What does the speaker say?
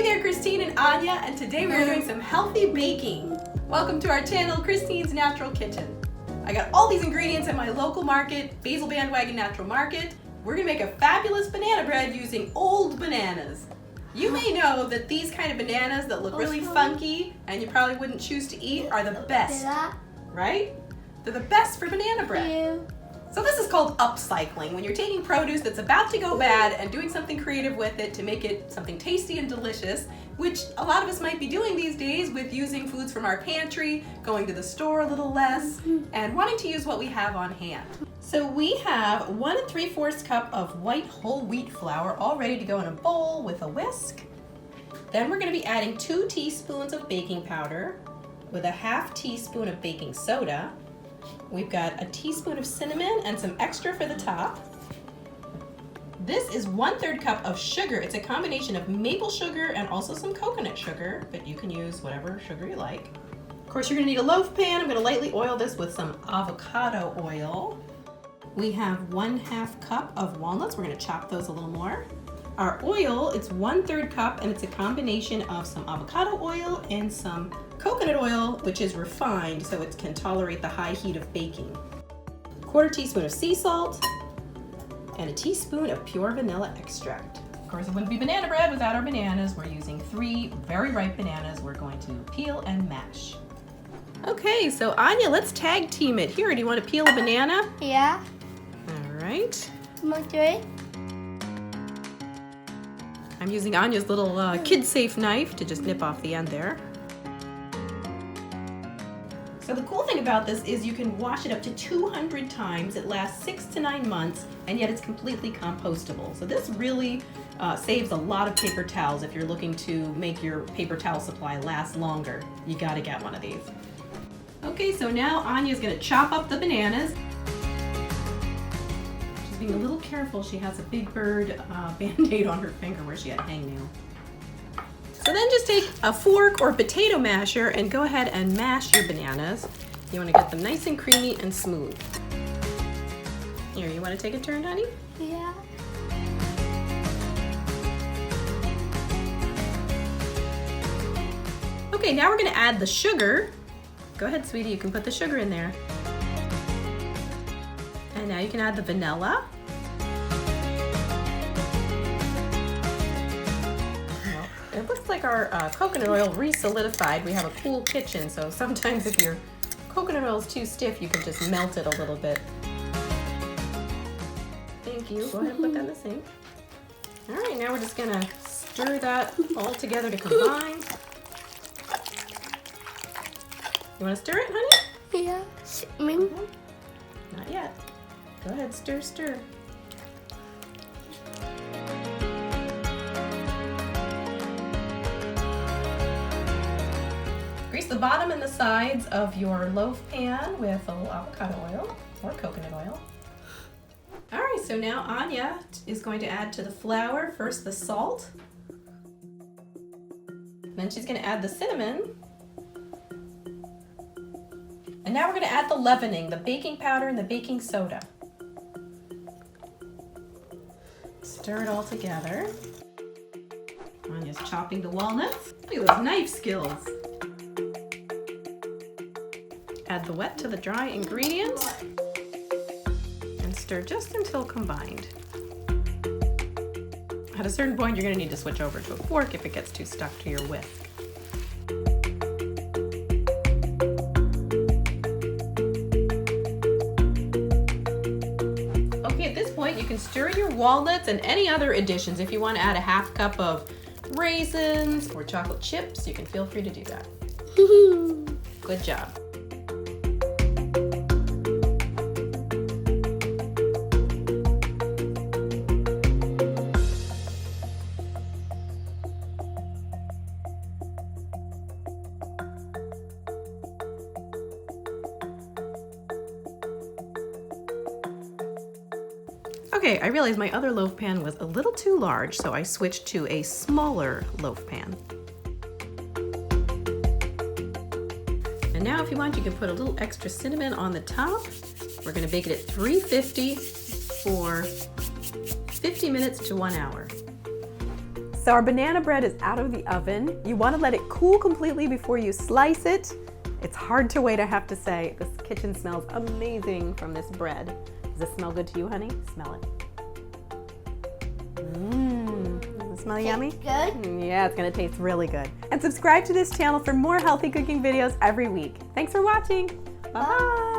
there, Christine and Anya, and today we're doing some healthy baking. Welcome to our channel, Christine's Natural Kitchen. I got all these ingredients at my local market, Basil Bandwagon Natural Market. We're gonna make a fabulous banana bread using old bananas. You may know that these kind of bananas that look really funky and you probably wouldn't choose to eat are the best, right? They're the best for banana bread. So this is called upcycling, when you're taking produce that's about to go bad and doing something creative with it to make it something tasty and delicious, which a lot of us might be doing these days with using foods from our pantry, going to the store a little less, and wanting to use what we have on hand. So we have 1 3/4 cup of white whole wheat flour all ready to go in a bowl with a whisk. Then we're going to be adding 2 teaspoons of baking powder with a 1/2 teaspoon of baking soda. We've got a teaspoon of cinnamon and some extra for the top. This is 1/3 cup of sugar. It's a combination of maple sugar and also some coconut sugar, but you can use whatever sugar you like. Of course, you're gonna need a loaf pan. I'm gonna lightly oil this with some avocado oil. We have 1/2 cup of walnuts. We're gonna chop those a little more. Our oil, it's 1/3 cup, and it's a combination of some avocado oil and some coconut oil, which is refined so it can tolerate the high heat of baking. 1/4 teaspoon of sea salt and a teaspoon of pure vanilla extract. Of course, it wouldn't be banana bread without our bananas. We're using 3 very ripe bananas we're going to peel and mash. Okay, so Anya, let's tag team it. Here, do you want to peel a banana? Yeah. All right. Okay. I'm using Anya's little kid-safe knife to just nip off the end there. So the cool thing about this is you can wash it up to 200 times. It lasts 6 to 9 months, and yet it's completely compostable. So this really saves a lot of paper towels. If you're looking to make your paper towel supply last longer, you gotta get one of these. Okay, so now Anya's gonna chop up the bananas. She's being a little careful. She has a Big Bird Band-Aid on her finger where she had a hangnail. So then just take a fork or potato masher and go ahead and mash your bananas. You want to get them nice and creamy and smooth. Here, you want to take a turn, honey? Yeah. Okay, now we're going to add the sugar. Go ahead, sweetie, you can put the sugar in there. And now you can add the vanilla. It looks like our coconut oil re-solidified. We have a cool kitchen, so sometimes if your coconut oil is too stiff, you can just melt it a little bit. Thank you. Go ahead and put that in the sink. All right, now we're just gonna stir that all together to combine. You wanna stir it, honey? Yeah. Not yet. Go ahead, stir, stir. Grease the bottom and the sides of your loaf pan with a little avocado oil or coconut oil. All right, so now Anya is going to add to the flour first the salt. Then she's going to add the cinnamon. And now we're going to add the leavening, the baking powder and the baking soda. Stir it all together. Anya's chopping the walnuts. Look at those knife skills. Add the wet to the dry ingredients and stir just until combined. At a certain point, you're going to need to switch over to a fork if it gets too stuck to your whisk. Okay, at this point, you can stir your walnuts and any other additions. If you want to add a 1/2 cup of raisins or chocolate chips, you can feel free to do that. Good job. Okay, I realized my other loaf pan was a little too large, so I switched to a smaller loaf pan. And now if you want, you can put a little extra cinnamon on the top. We're gonna bake it at 350 for 50 minutes to 1 hour. So our banana bread is out of the oven. You want to let it cool completely before you slice it. It's hard to wait, I have to say. This kitchen smells amazing from this bread. Does it smell good to you, honey? Smell it. Does it smell yummy? Good? Yeah, it's gonna taste really good. And subscribe to this channel for more healthy cooking videos every week. Thanks for watching. Bye.